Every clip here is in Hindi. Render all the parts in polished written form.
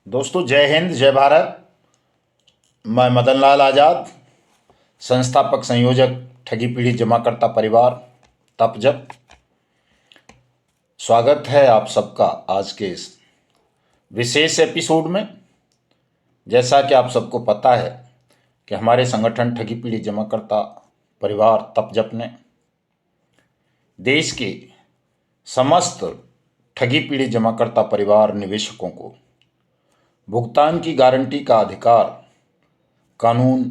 दोस्तों, जय हिंद, जय भारत। मैं मदन लाल आज़ाद, संस्थापक संयोजक ठगी पीढ़ी जमाकर्ता परिवार तप जप। स्वागत है आप सबका आज के इस विशेष एपिसोड में। जैसा कि आप सबको पता है कि हमारे संगठन ठगी पीढ़ी जमाकर्ता परिवार तप जप ने देश के समस्त ठगी पीढ़ी जमाकर्ता परिवार निवेशकों को भुगतान की गारंटी का अधिकार कानून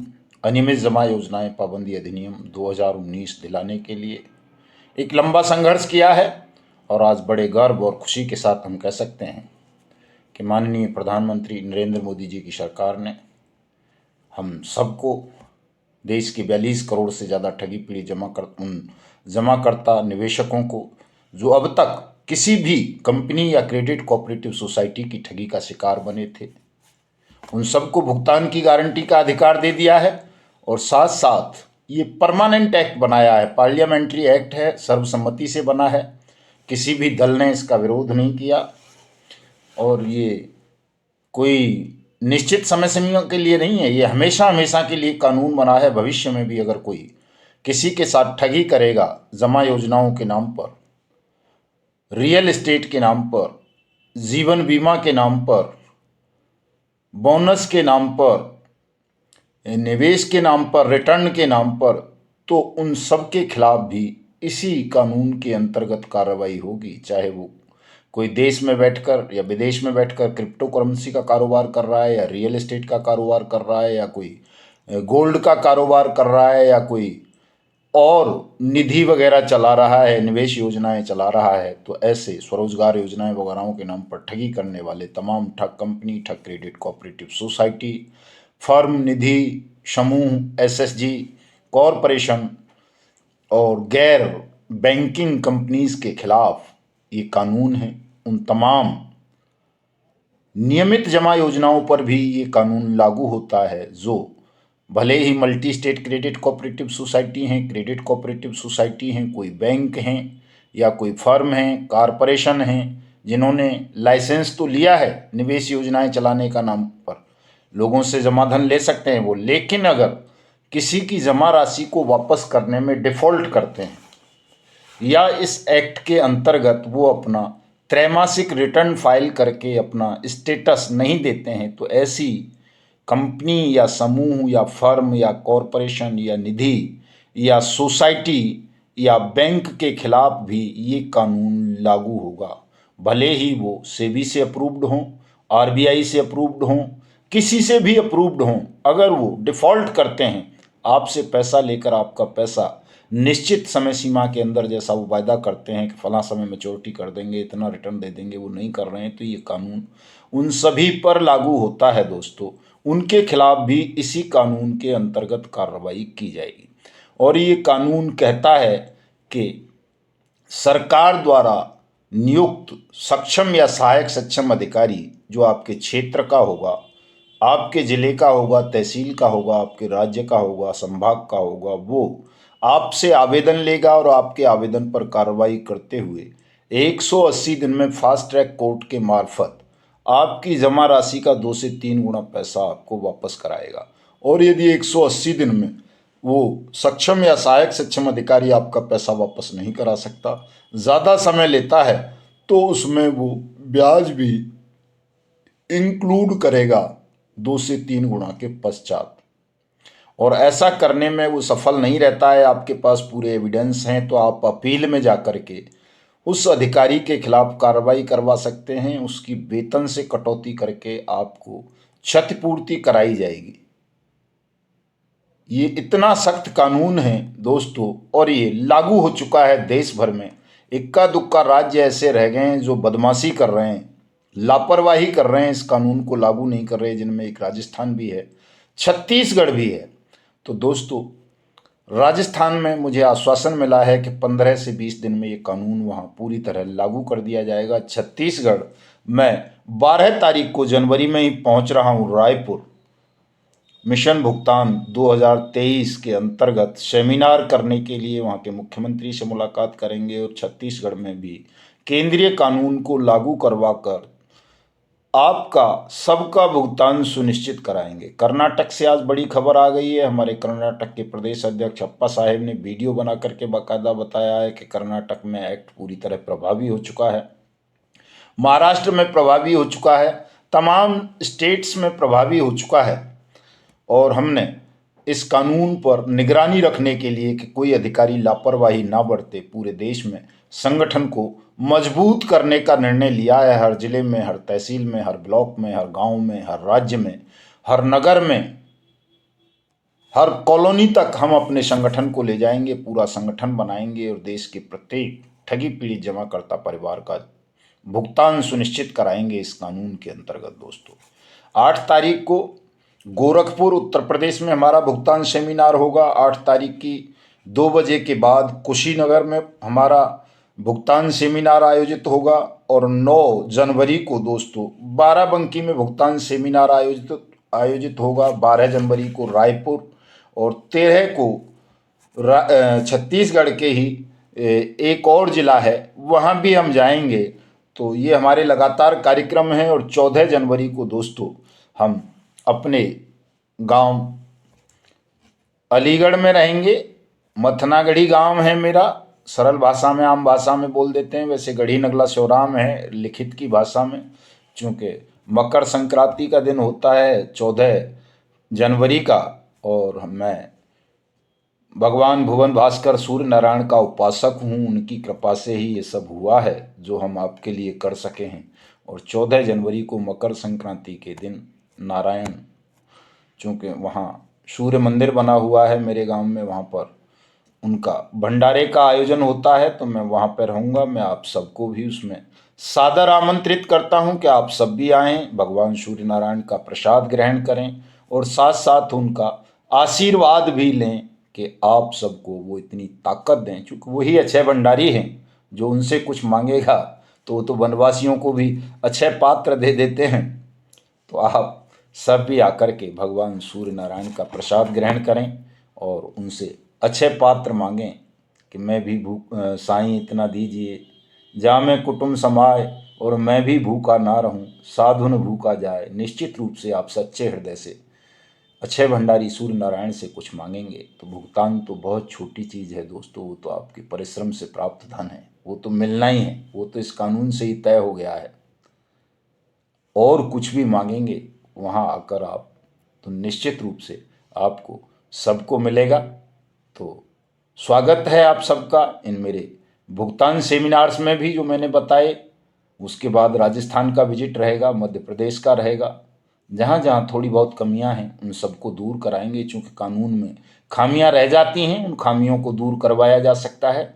अनियमित जमा योजनाएं पाबंदी अधिनियम 2019 दिलाने के लिए एक लंबा संघर्ष किया है। और आज बड़े गर्व और खुशी के साथ हम कह सकते हैं कि माननीय प्रधानमंत्री नरेंद्र मोदी जी की सरकार ने हम सबको, देश के 42 करोड़ से ज़्यादा ठगी पीढ़ी जमाकर्ता निवेशकों को जो अब तक किसी भी कंपनी या क्रेडिट कोऑपरेटिव सोसाइटी की ठगी का शिकार बने थे, उन सबको भुगतान की गारंटी का अधिकार दे दिया है। और साथ साथ ये परमानेंट एक्ट बनाया है, पार्लियामेंट्री एक्ट है, सर्वसम्मति से बना है, किसी भी दल ने इसका विरोध नहीं किया। और ये कोई निश्चित समय सीमा के लिए नहीं है, ये हमेशा हमेशा के लिए कानून बना है। भविष्य में भी अगर कोई किसी के साथ ठगी करेगा जमा योजनाओं के नाम पर, रियल एस्टेट के नाम पर, जीवन बीमा के नाम पर, बोनस के नाम पर, निवेश के नाम पर, रिटर्न के नाम पर, तो उन सब के खिलाफ भी इसी कानून के अंतर्गत कार्रवाई होगी। चाहे वो कोई देश में बैठकर या विदेश में बैठकर क्रिप्टो करेंसी का कारोबार कर रहा है, या रियल एस्टेट का कारोबार कर रहा है, या कोई गोल्ड का कारोबार कर रहा है, या कोई और निधि वगैरह चला रहा है, निवेश योजनाएं चला रहा है। तो ऐसे स्वरोजगार योजनाएं वगैरह के नाम पर ठगी करने वाले तमाम ठग कंपनी, ठग क्रेडिट कोऑपरेटिव सोसाइटी, फर्म, निधि समूह, एसएसजी, कॉरपोरेशन और गैर बैंकिंग कंपनीज के खिलाफ ये कानून है। उन तमाम नियमित जमा योजनाओं पर भी ये कानून लागू होता है, जो भले ही multi state credit cooperative society हैं, क्रेडिट कोऑपरेटिव सोसाइटी हैं, कोई बैंक हैं, या कोई फर्म हैं, कारपोरेशन हैं, जिन्होंने लाइसेंस तो लिया है निवेश योजनाएं चलाने का नाम पर, लोगों से जमा धन ले सकते हैं वो, लेकिन अगर किसी की जमा राशि को वापस करने में डिफ़ॉल्ट करते हैं या इस एक्ट के अंतर्गत वो अपना त्रैमासिक रिटर्न फाइल करके अपना स्टेटस नहीं देते हैं, तो ऐसी कंपनी या समूह या फर्म या कॉरपोरेशन या निधि या सोसाइटी या बैंक के खिलाफ भी ये कानून लागू होगा। भले ही वो सेबी से अप्रूव्ड हों, आरबीआई से अप्रूव्ड हों, किसी से भी अप्रूव्ड हों, अगर वो डिफ़ॉल्ट करते हैं, आपसे पैसा लेकर आपका पैसा निश्चित समय सीमा के अंदर, जैसा वो वायदा करते हैं कि फलां समय मैच्योरिटी कर देंगे, इतना रिटर्न दे देंगे, वो नहीं कर रहे हैं, तो ये कानून उन सभी पर लागू होता है। दोस्तों, उनके खिलाफ भी इसी कानून के अंतर्गत कार्रवाई की जाएगी। और ये कानून कहता है कि सरकार द्वारा नियुक्त सक्षम या सहायक सक्षम अधिकारी, जो आपके क्षेत्र का होगा, आपके ज़िले का होगा, तहसील का होगा, आपके राज्य का होगा, संभाग का होगा, वो आपसे आवेदन लेगा और आपके आवेदन पर कार्रवाई करते हुए 180 दिन में फास्ट ट्रैक कोर्ट के मार्फत आपकी जमा राशि का 2 से 3 गुना पैसा आपको वापस कराएगा। और यदि 180 दिन में वो सक्षम या सहायक सक्षम अधिकारी आपका पैसा वापस नहीं करा सकता, ज़्यादा समय लेता है, तो उसमें वो ब्याज भी इंक्लूड करेगा 2 से 3 गुना के पश्चात। और ऐसा करने में वो सफल नहीं रहता है, आपके पास पूरे एविडेंस हैं, तो आप अपील में जा कर के उस अधिकारी के खिलाफ कार्रवाई करवा सकते हैं। उसकी वेतन से कटौती करके आपको क्षतिपूर्ति कराई जाएगी। ये इतना सख्त कानून है दोस्तों, और ये लागू हो चुका है देश भर में। इक्का दुक्का राज्य ऐसे रह गए हैं जो बदमाशी कर रहे हैं, लापरवाही कर रहे हैं, इस कानून को लागू नहीं कर रहे, जिनमें एक राजस्थान भी है, छत्तीसगढ़ भी है। तो दोस्तों, राजस्थान में मुझे आश्वासन मिला है कि 15 से 20 दिन में ये कानून वहाँ पूरी तरह लागू कर दिया जाएगा। छत्तीसगढ़ मैं 12 तारीख को जनवरी में ही पहुँच रहा हूँ रायपुर, मिशन भुगतान 2023 के अंतर्गत सेमिनार करने के लिए। वहाँ के मुख्यमंत्री से मुलाकात करेंगे और छत्तीसगढ़ में भी केंद्रीय कानून को लागू करवा कर आपका सबका भुगतान सुनिश्चित कराएंगे। कर्नाटक से आज बड़ी खबर आ गई है। हमारे कर्नाटक के प्रदेश अध्यक्ष अप्पा साहेब ने वीडियो बना करके बाकायदा बताया है कि कर्नाटक में एक्ट पूरी तरह प्रभावी हो चुका है, महाराष्ट्र में प्रभावी हो चुका है, तमाम स्टेट्स में प्रभावी हो चुका है। और हमने इस कानून पर निगरानी रखने के लिए कि कोई अधिकारी लापरवाही ना बरते, पूरे देश में संगठन को मजबूत करने का निर्णय लिया है। हर जिले में, हर तहसील में, हर ब्लॉक में, हर गांव में, हर राज्य में, हर नगर में, हर कॉलोनी तक हम अपने संगठन को ले जाएंगे, पूरा संगठन बनाएंगे और देश के प्रत्येक ठगी पीड़ित जमाकर्ता परिवार का भुगतान सुनिश्चित कराएंगे इस कानून के अंतर्गत। दोस्तों, 8 तारीख को गोरखपुर उत्तर प्रदेश में हमारा भुगतान सेमिनार होगा। 8 तारीख की 2 बजे के बाद कुशीनगर में हमारा भुगतान सेमिनार आयोजित होगा और 9 जनवरी को दोस्तों बाराबंकी में भुगतान सेमिनार आयोजित होगा। 12 जनवरी को रायपुर और 13 को छत्तीसगढ़ के ही एक और ज़िला है, वहाँ भी हम जाएंगे। तो ये हमारे लगातार कार्यक्रम हैं और 14 जनवरी को दोस्तों हम अपने गांव अलीगढ़ में रहेंगे। मथनागढ़ी गांव है मेरा, सरल भाषा में, आम भाषा में बोल देते हैं, वैसे गढ़ी नगला शिवराम है लिखित की भाषा में। चूँकि मकर संक्रांति का दिन होता है 14 जनवरी का और मैं भगवान भुवन भास्कर सूर्य नारायण का उपासक हूँ, उनकी कृपा से ही ये सब हुआ है जो हम आपके लिए कर सके हैं। और 14 जनवरी को मकर संक्रांति के दिन नारायण, चूँकि वहाँ सूर्य मंदिर बना हुआ है मेरे गांव में, वहाँ पर उनका भंडारे का आयोजन होता है, तो मैं वहाँ पर रहूँगा। मैं आप सबको भी उसमें सादर आमंत्रित करता हूँ कि आप सब भी आएँ, भगवान सूर्य नारायण का प्रसाद ग्रहण करें और साथ साथ उनका आशीर्वाद भी लें कि आप सबको वो इतनी ताकत दें, चूँकि वही अक्षय भंडारी हैं। जो उनसे कुछ मांगेगा तो वो तो वनवासियों को भी अक्षय पात्र दे देते हैं। तो आप सब भी आकर के भगवान सूर्य नारायण का प्रसाद ग्रहण करें और उनसे अक्षय पात्र मांगें कि मैं भी साईं इतना दीजिए जामे कुटुंब समाए और मैं भी भूखा ना रहूं, साधु न भूखा जाए। निश्चित रूप से आप सच्चे हृदय से अक्षय भंडारी सूर्य नारायण से कुछ मांगेंगे तो भुगतान तो बहुत छोटी चीज़ है दोस्तों, वो तो आपके परिश्रम से प्राप्त धन है, वो तो मिलना ही है, वो तो इस कानून से ही तय हो गया है। और कुछ भी मांगेंगे वहाँ आकर आप तो निश्चित रूप से आपको सबको मिलेगा। तो स्वागत है आप सबका इन मेरे भुगतान सेमिनार्स में भी जो मैंने बताए। उसके बाद राजस्थान का विजिट रहेगा, मध्य प्रदेश का रहेगा। जहाँ जहाँ थोड़ी बहुत कमियां हैं उन सबको दूर कराएंगे, चूँकि कानून में खामियां रह जाती हैं, उन खामियों को दूर करवाया जा सकता है,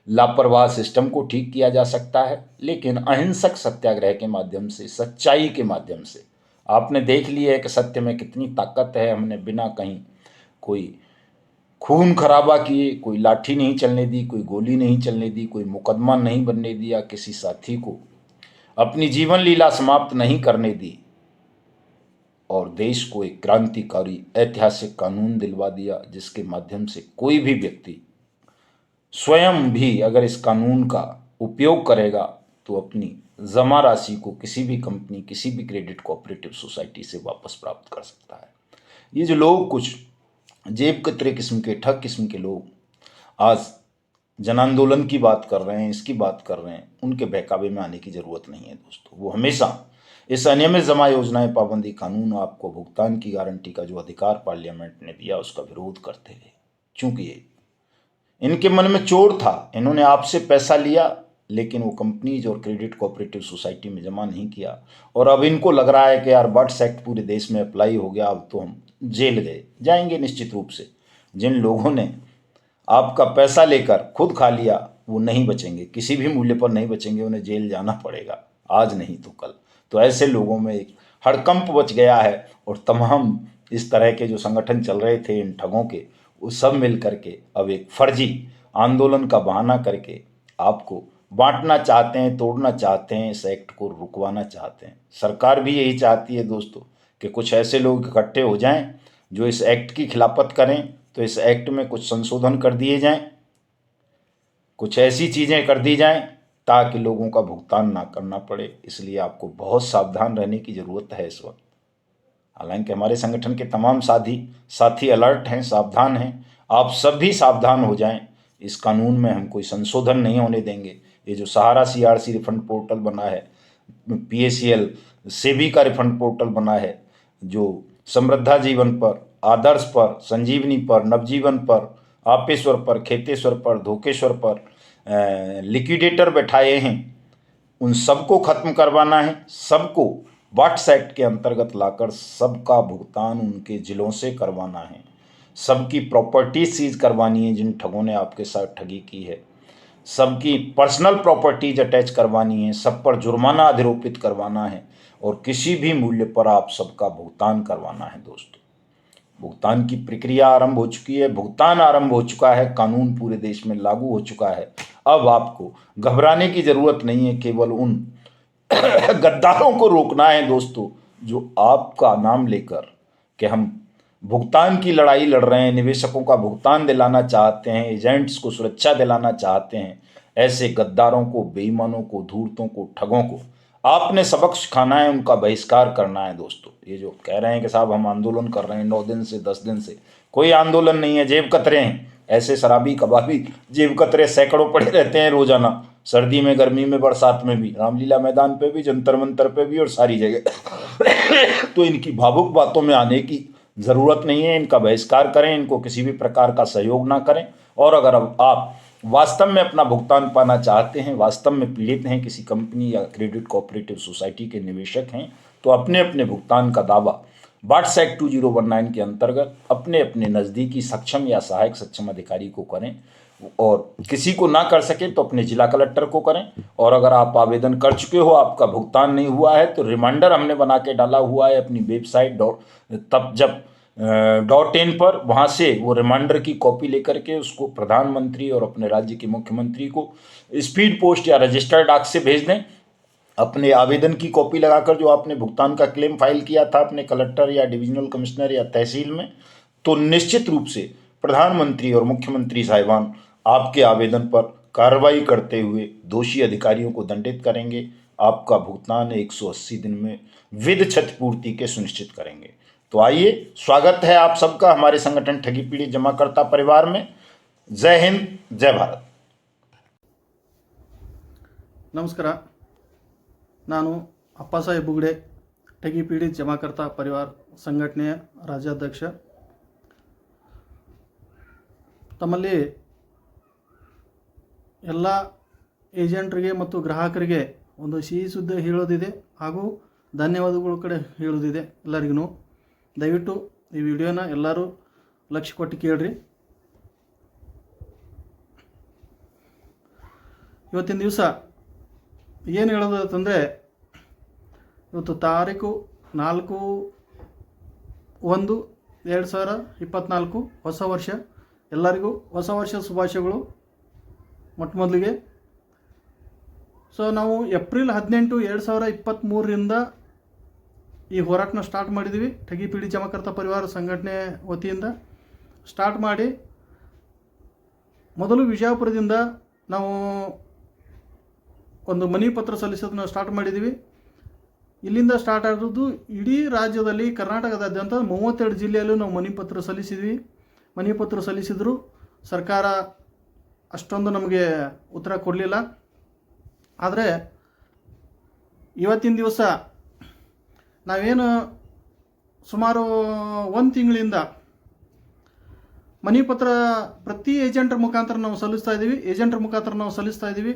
लापरवाह सिस्टम को ठीक किया जा सकता है, लेकिन अहिंसक सत्याग्रह के माध्यम से, सच्चाई के माध्यम से। आपने देख लिया है कि सत्य में कितनी ताकत है। हमने बिना कहीं कोई खून खराबा किए, कोई लाठी नहीं चलने दी, कोई गोली नहीं चलने दी, कोई मुकदमा नहीं बनने दिया, किसी साथी को अपनी जीवन लीला समाप्त नहीं करने दी और देश को एक क्रांतिकारी ऐतिहासिक कानून दिलवा दिया, जिसके माध्यम से कोई भी व्यक्ति स्वयं भी अगर इस कानून का उपयोग करेगा तो अपनी जमा राशि को किसी भी कंपनी, किसी भी क्रेडिट कोऑपरेटिव सोसाइटी से वापस प्राप्त कर सकता है। ये जो लोग कुछ जेब कतरे किस्म के, ठग किस्म के लोग आज जन आंदोलन की बात कर रहे हैं, इसकी बात कर रहे हैं, उनके बहकावे में आने की ज़रूरत नहीं है दोस्तों। वो हमेशा इस अनियमित जमा योजनाएं, पाबंदी कानून, आपको भुगतान की गारंटी का जो अधिकार पार्लियामेंट ने दिया उसका विरोध करते रहे, क्योंकि ये इनके मन में चोर था। इन्होंने आपसे पैसा लिया लेकिन वो कंपनीज और क्रेडिट कोऑपरेटिव सोसाइटी में जमा नहीं किया और अब इनको लग रहा है कि यार बट्स एक्ट पूरे देश में अप्लाई हो गया, अब तो हम जेल गए जाएंगे। निश्चित रूप से जिन लोगों ने आपका पैसा लेकर खुद खा लिया वो नहीं बचेंगे, किसी भी मूल्य पर नहीं बचेंगे, उन्हें जेल जाना पड़ेगा, आज नहीं तो कल। तो ऐसे लोगों में एक हड़कंप बच गया है और तमाम इस तरह के जो संगठन चल रहे थे इन ठगों के, वो सब मिल करके अब एक फर्जी आंदोलन का बहाना करके आपको बांटना चाहते हैं, तोड़ना चाहते हैं, इस एक्ट को रुकवाना चाहते हैं। सरकार भी यही चाहती है दोस्तों कि कुछ ऐसे लोग इकट्ठे हो जाएं जो इस एक्ट की खिलाफत करें, तो इस एक्ट में कुछ संशोधन कर दिए जाएं, कुछ ऐसी चीज़ें कर दी जाएं ताकि लोगों का भुगतान ना करना पड़े। इसलिए आपको बहुत सावधान रहने की ज़रूरत है इस वक्त। हालांकि हमारे संगठन के तमाम साथी अलर्ट हैं, सावधान हैं। आप सब भी सावधान हो जाएं। इस कानून में हम कोई संशोधन नहीं होने देंगे। ये जो सहारा CRC रिफंड पोर्टल बना है, PACL सेबी का रिफंड पोर्टल बना है, जो समृद्धा जीवन पर, आदर्श पर, संजीवनी पर, नवजीवन पर, आपेश्वर पर, खेतेश्वर पर, धोकेश्वर पर लिक्विडेटर बैठाए हैं, उन सबको खत्म करवाना है। सबको वाट्स एक्ट के अंतर्गत लाकर सबका भुगतान उनके जिलों से करवाना है। सबकी प्रॉपर्टी सीज करवानी है जिन ठगों ने आपके साथ ठगी की है। सबकी पर्सनल प्रॉपर्टीज अटैच करवानी है। सब पर जुर्माना अधिरोपित करवाना है और किसी भी मूल्य पर आप सबका भुगतान करवाना है। दोस्तों, भुगतान की प्रक्रिया आरंभ हो चुकी है, भुगतान आरंभ हो चुका है, कानून पूरे देश में लागू हो चुका है। अब आपको घबराने की जरूरत नहीं है, केवल उन गद्दारों को रोकना है दोस्तों, जो आपका नाम लेकर कि हम भुगतान की लड़ाई लड़ रहे हैं, निवेशकों का भुगतान दिलाना चाहते हैं, एजेंट्स को सुरक्षा दिलाना चाहते हैं। ऐसे गद्दारों को, बेईमानों को, धूर्तों को, ठगों को आपने सबक सिखाना है, उनका बहिष्कार करना है। दोस्तों, ये जो कह रहे हैं कि साहब हम आंदोलन कर रहे हैं 9 दिन से 10 दिन से, कोई आंदोलन नहीं है, जेब कतरे हैं। ऐसे शराबी कबाबी जेब कतरे सैकड़ों पड़े रहते हैं रोजाना, सर्दी में, गर्मी में, बरसात में भी, रामलीला मैदान पे भी, जंतर मंतर पे भी और सारी जगह। तो इनकी भावुक बातों में आने की ज़रूरत नहीं है। इनका बहिष्कार करें, इनको किसी भी प्रकार का सहयोग ना करें। और अगर अब आप वास्तव में अपना भुगतान पाना चाहते हैं, वास्तव में पीड़ित हैं, किसी कंपनी या क्रेडिट कोऑपरेटिव सोसाइटी के निवेशक हैं, तो अपने अपने भुगतान का दावा वाट्स एक्ट 2019 के अंतर्गत अपने अपने नज़दीकी सक्षम या सहायक सक्षम अधिकारी को करें। और किसी को ना कर सके तो अपने जिला कलेक्टर को करें। और अगर आप आवेदन कर चुके हो, आपका भुगतान नहीं हुआ है, तो रिमाइंडर हमने बना के डाला हुआ है अपनी वेबसाइट .in पर। वहाँ से वो रिमाइंडर की कॉपी लेकर के उसको प्रधानमंत्री और अपने राज्य के मुख्यमंत्री को स्पीड पोस्ट या रजिस्टर्ड डाक से भेज दें। अपने आवेदन की कॉपी लगाकर जो आपने भुगतान का क्लेम फाइल किया था अपने कलेक्टर या डिविजनल कमिश्नर या तहसील में, तो निश्चित रूप से प्रधानमंत्री और मुख्यमंत्री साहिबान आपके आवेदन पर कार्रवाई करते हुए दोषी अधिकारियों को दंडित करेंगे। आपका भुगतान 180 दिन में विध क्षतिपूर्ति के सुनिश्चित करेंगे। तो आइए, स्वागत है आप सबका हमारे संगठन ठगी पीड़ित जमाकर्ता परिवार में। जय हिंद, जय भारत। ನಮಸ್ಕಾರ, ನಾನು ಅಪ್ಪಾಸಾಹೇಬ್ ಬುಗ್ಡೆ, ठगी पीड़ित जमाकर्ता परिवार ಸಂಘಟನೆಯ ರಾಜ್ಯಾಧ್ಯಕ್ಷ. ತಮ್ಮಲ್ಲಿ ಎಲ್ಲ ಏಜೆಂಟ್ರಿಗೆ ಮತ್ತು ಗ್ರಾಹಕರಿಗೆ ಒಂದು ಸಿಹಿ ಸುದ್ದಿ ಹೇಳೋದಿದೆ ಹಾಗೂ ಧನ್ಯವಾದಗಳು ಕಡೆ ಹೇಳೋದಿದೆ. ಎಲ್ಲರಿಗೂ ದಯವಿಟ್ಟು ಈ ವಿಡಿಯೋನ ಎಲ್ಲರೂ ಲಕ್ಷ್ಯ ಕೊಟ್ಟು ಕೇಳ್ರಿ. ಇವತ್ತಿನ ದಿವಸ ಏನು ಹೇಳೋದು ಅಂತಂದರೆ, ಇವತ್ತು ತಾರೀಕು 4/1/2024 ಹೊಸ ವರ್ಷ. ಎಲ್ಲರಿಗೂ ಹೊಸ ವರ್ಷ ಶುಭಾಶಯಗಳು ಮೊದಲಿಗೆ. ಸೊ ನಾವು ಏಪ್ರಿಲ್ 18, 2023ರಿಂದ ಈ ಹೋರಾಟನ ಸ್ಟಾರ್ಟ್ ಮಾಡಿದ್ದೀವಿ. ठगी पीड़ित जमाकर्ता परिवार ಸಂಘಟನೆ ವತಿಯಿಂದ ಸ್ಟಾರ್ಟ್ ಮಾಡಿ, ಮೊದಲು ವಿಜಯಪುರದಿಂದ ನಾವು ಒಂದು ಮನವಿ ಪತ್ರ ಸಲ್ಲಿಸೋದನ್ನ ಸ್ಟಾರ್ಟ್ ಮಾಡಿದ್ದೀವಿ. ಇಲ್ಲಿಂದ ಸ್ಟಾರ್ಟ್ ಆಗೋದು ಇಡೀ ರಾಜ್ಯದಲ್ಲಿ, ಕರ್ನಾಟಕದಾದ್ಯಂತ 32 ಜಿಲ್ಲೆಯಲ್ಲೂ ನಾವು ಮನವಿ ಪತ್ರ ಸಲ್ಲಿಸಿದ್ವಿ. ಮನವಿ ಪತ್ರ ಸಲ್ಲಿಸಿದ್ರು ಸರ್ಕಾರ ಅಷ್ಟೊಂದು ನಮಗೆ ಉತ್ತರ ಕೊಡಲಿಲ್ಲ. ಆದರೆ ಇವತ್ತಿನ ದಿವಸ ನಾವೇನು ಸುಮಾರು 1 ತಿಂಗಳಿಂದ ಮನವಿ ಪತ್ರ ಪ್ರತಿ ಏಜೆಂಟ್ರ ಮುಖಾಂತರ ನಾವು ಸಲ್ಲಿಸ್ತಾ ಇದ್ದೀವಿ.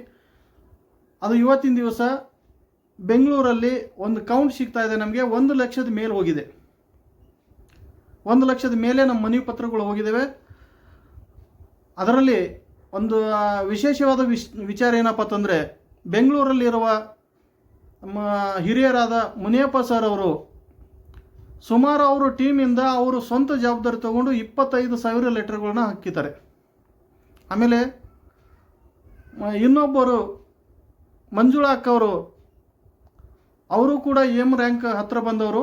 ಅದು ಇವತ್ತಿನ ದಿವಸ ಬೆಂಗಳೂರಲ್ಲಿ ಒಂದು ಕೌಂಟ್ ಸಿಗ್ತಾ ಇದೆ ನಮಗೆ, 1 ಲಕ್ಷದ ಮೇಲೆ ಹೋಗಿದೆ. 1 ಲಕ್ಷದ ಮೇಲೆ ನಮ್ಮ ಮನವಿ ಪತ್ರಗಳು ಹೋಗಿದ್ದಾವೆ. ಅದರಲ್ಲಿ ಒಂದು ವಿಶೇಷವಾದ ವಿಚಾರ ಏನಪ್ಪ ಅಂತಂದರೆ, ಬೆಂಗಳೂರಲ್ಲಿರುವ ನಮ್ಮ ಹಿರಿಯರಾದ ಮುನಿಯಪ್ಪ ಸರ್ ಅವರು ಸುಮಾರು ಅವರು ಟೀಮಿಂದ ಅವರು ಸ್ವಂತ ಜವಾಬ್ದಾರಿ ತಗೊಂಡು 25,000 ಲೆಟರ್ಗಳನ್ನ ಹಾಕಿದ್ದಾರೆ. ಆಮೇಲೆ ಇನ್ನೊಬ್ಬರು ಮಂಜುಳಾ ಅಕ್ಕವರು, ಅವರು ಕೂಡ ಎಮ್ ರ್ಯಾಂಕ್ ಹತ್ತಿರ ಬಂದವರು,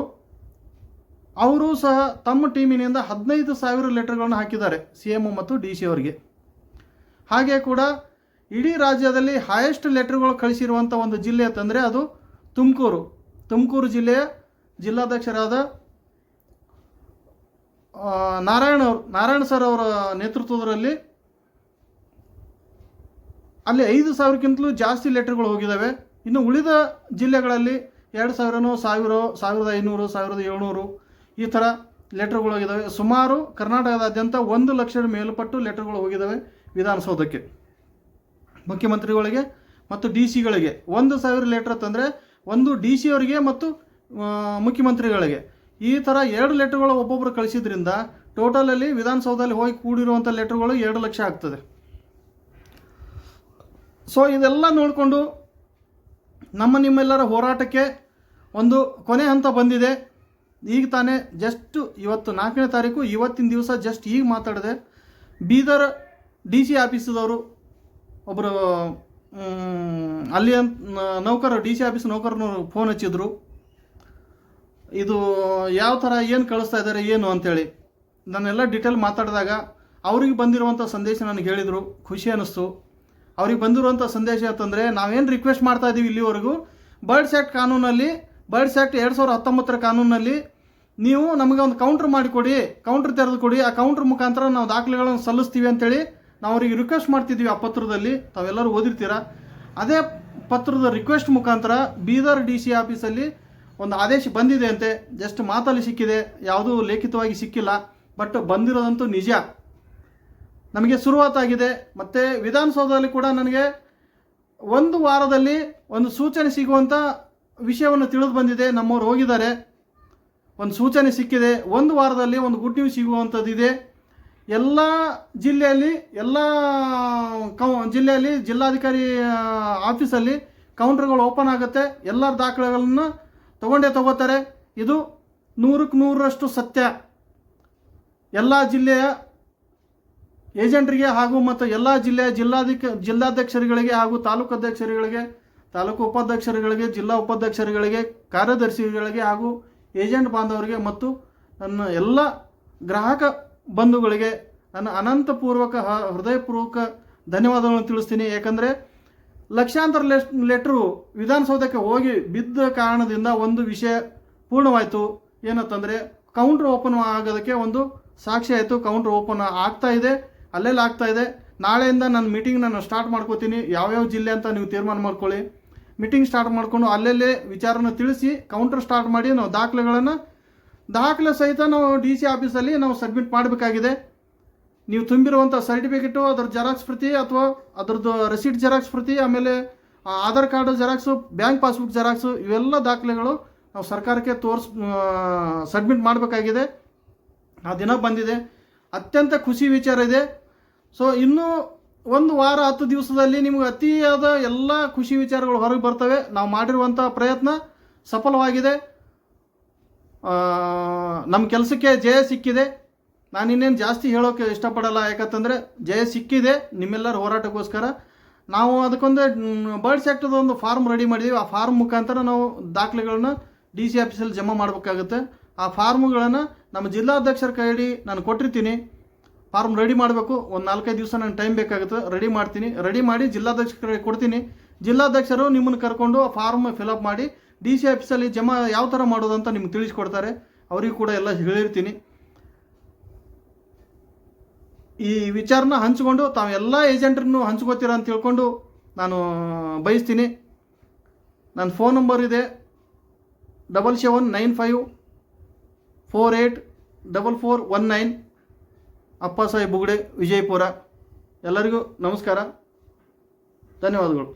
ಅವರು ಸಹ ತಮ್ಮ ಟೀಮಿನಿಂದ 15,000 ಲೆಟರ್ಗಳನ್ನು ಹಾಕಿದ್ದಾರೆ CM ಮತ್ತು DC ಅವರಿಗೆ. ಹಾಗೆ ಕೂಡ ಇಡೀ ರಾಜ್ಯದಲ್ಲಿ ಹೈಯೆಸ್ಟ್ ಲೆಟರ್ಗಳು ಕಳಿಸಿರುವಂಥ ಒಂದು ಜಿಲ್ಲೆ ಅಂತಂದರೆ ಅದು ತುಮಕೂರು ಜಿಲ್ಲೆಯ ಜಿಲ್ಲಾಧ್ಯಕ್ಷರಾದ ನಾರಾಯಣ ಸರ್ ಅವರ ನೇತೃತ್ವದಲ್ಲಿ ಅಲ್ಲಿ 5,000ಕ್ಕಿಂತಲೂ ಜಾಸ್ತಿ ಲೆಟರ್ಗಳು ಹೋಗಿದ್ದಾವೆ. ಇನ್ನು ಉಳಿದ ಜಿಲ್ಲೆಗಳಲ್ಲಿ 2,000, 1,000, 1,500, 1,700 ಈ ಥರ ಲೆಟರ್ಗಳು ಹೋಗಿದ್ದಾವೆ. ಸುಮಾರು ಕರ್ನಾಟಕದಾದ್ಯಂತ 1,00,000 ಮೇಲ್ಪಟ್ಟು ಲೆಟರ್ಗಳು ಹೋಗಿದ್ದಾವೆ ವಿಧಾನಸೌಧಕ್ಕೆ, ಮುಖ್ಯಮಂತ್ರಿಗಳಿಗೆ ಮತ್ತು ಡಿ ಸಿಗಳಿಗೆ. 1,000 ಲೆಟರ್ ಅಂತಂದರೆ ಒಂದು ಡಿ ಸಿ ಅವರಿಗೆ ಮತ್ತು ಮುಖ್ಯಮಂತ್ರಿಗಳಿಗೆ. ಈ ಥರ 2 ಲೆಟರ್ಗಳು ಒಬ್ಬೊಬ್ಬರು ಕಳಿಸಿದ್ರಿಂದ ಟೋಟಲಲ್ಲಿ ವಿಧಾನಸೌಧದಲ್ಲಿ ಹೋಗಿ ಕೂಡಿರುವಂಥ ಲೆಟರ್ಗಳು 2,00,000 ಆಗ್ತದೆ. ಸೊ ಇದೆಲ್ಲ ನೋಡಿಕೊಂಡು ನಿಮ್ಮೆಲ್ಲರ ಹೋರಾಟಕ್ಕೆ ಒಂದು ಕೊನೆ ಹಂತ ಬಂದಿದೆ. ಈಗ ತಾನೇ ಜಸ್ಟ್ ಇವತ್ತು 4ನೇ ತಾರೀಕು, ಇವತ್ತಿನ ದಿವಸ ಜಸ್ಟ್ ಈಗ ಮಾತಾಡಿದೆ. ಬೀದರ್ ಡಿ ಸಿ ಆಫೀಸದವರು ಒಬ್ಬರು ಅಲ್ಲಿ ನೌಕರರು, ಡಿ ಸಿ ಆಫೀಸ್ ನೌಕರನವರು ಫೋನ್ ಹಚ್ಚಿದ್ರು. ಇದು ಯಾವ ಥರ ಏನು ಕಳಿಸ್ತಾ ಇದ್ದಾರೆ ಏನು ಅಂಥೇಳಿ ನಾನೆಲ್ಲ ಡೀಟೇಲ್ ಮಾತಾಡಿದಾಗ ಅವ್ರಿಗೆ ಬಂದಿರುವಂಥ ಸಂದೇಶ ನನಗೆ ಹೇಳಿದರು. ಖುಷಿ ಅನ್ನಿಸ್ತು. ಅವ್ರಿಗೆ ಬಂದಿರುವಂಥ ಸಂದೇಶ ಅಂತಂದರೆ, ನಾವೇನು ರಿಕ್ವೆಸ್ಟ್ ಮಾಡ್ತಾ ಇದ್ದೀವಿ ಇಲ್ಲಿವರೆಗೂ, ಬರ್ಡ್ಸ್ ಆ್ಯಕ್ಟ್ ಕಾನೂನಲ್ಲಿ, ಬರ್ಡ್ಸ್ ಆ್ಯಕ್ಟ್ 2019 ಕಾನೂನಲ್ಲಿ ನೀವು ನಮಗೆ ಒಂದು ಕೌಂಟ್ರ್ ಮಾಡಿಕೊಡಿ, ಕೌಂಟ್ರ್ ತೆರೆದು ಕೊಡಿ, ಆ ಕೌಂಟ್ರ್ ಮುಖಾಂತರ ನಾವು ದಾಖಲೆಗಳನ್ನು ಸಲ್ಲಿಸ್ತೀವಿ ಅಂತೇಳಿ ನಾವು ಅವ್ರಿಗೆ ರಿಕ್ವೆಸ್ಟ್ ಮಾಡ್ತಿದ್ದೀವಿ. ಆ ಪತ್ರದಲ್ಲಿ ತಾವೆಲ್ಲರೂ ಓದಿರ್ತೀರ. ಅದೇ ಪತ್ರದ ರಿಕ್ವೆಸ್ಟ್ ಮುಖಾಂತರ ಬೀದರ್ ಡಿ ಸಿ ಆಫೀಸಲ್ಲಿ ಒಂದು ಆದೇಶ ಬಂದಿದೆ ಅಂತೆ. ಜಸ್ಟ್ ಮಾತಲ್ಲಿ ಸಿಕ್ಕಿದೆ, ಯಾವುದೂ ಲಿಖಿತವಾಗಿ ಸಿಕ್ಕಿಲ್ಲ. ಬಟ್ ಬಂದಿರೋದಂತೂ ನಿಜ. ನಮಗೆ ಶುರುವಾತಾಗಿದೆ. ಮತ್ತು ವಿಧಾನಸೌಧದಲ್ಲಿ ಕೂಡ ನನಗೆ ಒಂದು ವಾರದಲ್ಲಿ ಒಂದು ಸೂಚನೆ ಸಿಗುವಂಥ ವಿಷಯವನ್ನು ತಿಳಿದು ಬಂದಿದೆ. ನಮ್ಮವ್ರು ಹೋಗಿದ್ದಾರೆ, ಒಂದು ಸೂಚನೆ ಸಿಕ್ಕಿದೆ. ಒಂದು ವಾರದಲ್ಲಿ ಒಂದು ಗುಡ್ ನ್ಯೂಸ್ ಸಿಗುವಂಥದ್ದಿದೆ. ಎಲ್ಲ ಜಿಲ್ಲೆಯಲ್ಲಿ ಜಿಲ್ಲಾಧಿಕಾರಿ ಆಫೀಸಲ್ಲಿ ಕೌಂಟರ್ಗಳು ಓಪನ್ ಆಗುತ್ತೆ. ಎಲ್ಲ ದಾಖಲೆಗಳನ್ನು ತಗೋತಾರೆ. ಇದು 100ಕ್ಕೆ 100ರಷ್ಟು ಸತ್ಯ. ಎಲ್ಲ ಜಿಲ್ಲೆಯ ಏಜೆಂಟ್ರಿಗೆ ಹಾಗೂ ಮತ್ತು ಎಲ್ಲ ಜಿಲ್ಲೆಯ ಜಿಲ್ಲಾಧ್ಯಕ್ಷರುಗಳಿಗೆ ಹಾಗೂ ತಾಲೂಕು ಅಧ್ಯಕ್ಷರುಗಳಿಗೆ, ತಾಲೂಕು ಉಪಾಧ್ಯಕ್ಷರುಗಳಿಗೆ, ಜಿಲ್ಲಾ ಉಪಾಧ್ಯಕ್ಷರುಗಳಿಗೆ, ಕಾರ್ಯದರ್ಶಿಗಳಿಗೆ ಹಾಗೂ ಏಜೆಂಟ್ ಬಾಂಧವರಿಗೆ ಮತ್ತು ನನ್ನ ಎಲ್ಲ ಗ್ರಾಹಕ ಬಂಧುಗಳಿಗೆ ನನ್ನ ಅನಂತಪೂರ್ವಕ ಹೃದಯಪೂರ್ವಕ ಧನ್ಯವಾದಗಳನ್ನು ತಿಳಿಸ್ತೀನಿ. ಯಾಕಂದರೆ ಲಕ್ಷಾಂತರ ಲೆಟ್ರು ವಿಧಾನಸೌಧಕ್ಕೆ ಹೋಗಿ ಬಿದ್ದ ಕಾರಣದಿಂದ ಒಂದು ವಿಷಯ ಪೂರ್ಣವಾಯಿತು. ಏನಂತಂದರೆ ಕೌಂಟ್ರ್ ಓಪನ್ ಆಗೋದಕ್ಕೆ ಒಂದು ಸಾಕ್ಷಿ ಆಯಿತು. ಕೌಂಟ್ರ್ ಓಪನ್ ಆಗ್ತಾ ಇದೆ, ಅಲ್ಲೆಲ್ಲ ಆಗ್ತಾ ಇದೆ. ನಾಳೆಯಿಂದ ನನ್ನ ಮೀಟಿಂಗ್ ನಾನು ಸ್ಟಾರ್ಟ್ ಮಾಡ್ಕೋತೀನಿ. ಯಾವ್ಯಾವ ಜಿಲ್ಲೆ ಅಂತ ನೀವು ತೀರ್ಮಾನ ಮಾಡ್ಕೊಳ್ಳಿ. ಮೀಟಿಂಗ್ ಸ್ಟಾರ್ಟ್ ಮಾಡಿಕೊಂಡು ಅಲ್ಲೆಲ್ಲೇ ವಿಚಾರನ ತಿಳಿಸಿ ಕೌಂಟರ್ ಸ್ಟಾರ್ಟ್ ಮಾಡಿ ನಾವು ದಾಖಲೆ ಸಹಿತ ನಾವು ಡಿ ಸಿ ಆಫೀಸಲ್ಲಿ ನಾವು ಸಬ್ಮಿಟ್ ಮಾಡಬೇಕಾಗಿದೆ. ನೀವು ತುಂಬಿರುವಂಥ ಸರ್ಟಿಫಿಕೇಟು, ಅದರ ಜೆರಾಕ್ಸ್ ಪ್ರತಿ ಅಥವಾ ಅದರದ್ದು ರೆಸಿಟ್ ಜೆರಾಕ್ಸ್ ಪ್ರತಿ, ಆಮೇಲೆ Aadhaar card xerox, bank passbook xerox, ಇವೆಲ್ಲ ದಾಖಲೆಗಳು ನಾವು ಸರ್ಕಾರಕ್ಕೆ ಸಬ್ಮಿಟ್ ಮಾಡಬೇಕಾಗಿದೆ. ಆ ದಿನ ಬಂದಿದೆ. ಅತ್ಯಂತ ಖುಷಿ ವಿಚಾರ ಇದೆ. ಸೊ ಇನ್ನೂ ಒಂದು ವಾರ 10 ದಿವಸದಲ್ಲಿ ನಿಮಗೆ ಅತಿಯಾದ ಎಲ್ಲ ಖುಷಿ ವಿಚಾರಗಳು ಹೊರಗೆ ಬರ್ತವೆ. ನಾವು ಮಾಡಿರುವಂಥ ಪ್ರಯತ್ನ ಸಫಲವಾಗಿದೆ. ನಮ್ಮ ಕೆಲಸಕ್ಕೆ ಜಯ ಸಿಕ್ಕಿದೆ. ನಾನಿನ್ನೇನು ಜಾಸ್ತಿ ಹೇಳೋಕ್ಕೆ ಇಷ್ಟಪಡಲ್ಲ. ಯಾಕಂತಂದರೆ ಜಯ ಸಿಕ್ಕಿದೆ ನಿಮ್ಮೆಲ್ಲರ ಹೋರಾಟಕ್ಕೋಸ್ಕರ. ನಾವು ಅದಕ್ಕೊಂದು ಬರ್ಡ್ಸ್ ಆ್ಯಕ್ಟದ ಒಂದು ಫಾರ್ಮ್ ರೆಡಿ ಮಾಡಿದ್ದೀವಿ. ಆ ಫಾರ್ಮ್ ಮುಖಾಂತರ ನಾವು ದಾಖಲೆಗಳನ್ನ ಡಿ ಸಿ ಆಫೀಸಲ್ಲಿ ಜಮಾ ಮಾಡಬೇಕಾಗುತ್ತೆ. ಆ ಫಾರ್ಮ್ಗಳನ್ನು ನಮ್ಮ ಜಿಲ್ಲಾಧ್ಯಕ್ಷರ ಕೈಯಲ್ಲಿ ನಾನು ಕೊಟ್ಟಿರ್ತೀನಿ. ಫಾರ್ಮ್ ರೆಡಿ ಮಾಡಬೇಕು. ಒಂದು 4-5 ದಿವಸ ನನಗೆ ಟೈಮ್ ಬೇಕಾಗುತ್ತೆ. ರೆಡಿ ಮಾಡಿ ಜಿಲ್ಲಾಧ್ಯಕ್ಷರ ಕಡೆ ಕೊಡ್ತೀನಿ. ಜಿಲ್ಲಾಧ್ಯಕ್ಷರು ನಿಮ್ಮನ್ನು ಕರ್ಕೊಂಡು ಆ ಫಾರ್ಮ್ ಫಿಲಪ್ ಮಾಡಿ ಡಿ ಸಿ ಆಫೀಸಲ್ಲಿ ಜಮಾ ಯಾವ ಥರ ಮಾಡೋದು ಅಂತ ನಿಮ್ಗೆ ತಿಳಿಸ್ಕೊಡ್ತಾರೆ. ಅವರಿಗೂ ಕೂಡ ಎಲ್ಲ ಹೇಳಿರ್ತೀನಿ. ಈ ವಿಚಾರನ ಹಂಚ್ಕೊಂಡು ತಾವೆಲ್ಲ ಏಜೆಂಟ್ರನ್ನು ಹಂಚ್ಕೋತೀರ ಅಂತ ತಿಳ್ಕೊಂಡು ನಾನು ಬಯಸ್ತೀನಿ. ನನ್ನ ಫೋನ್ ನಂಬರ್ ಇದೆ 7795484419. ಅಪ್ಪಾಸಾಹೇಬ್ ಬುಗ್ಡೆ, ವಿಜಯಪುರ. ಎಲ್ಲರಿಗೂ ನಮಸ್ಕಾರ, ಧನ್ಯವಾದಗಳು.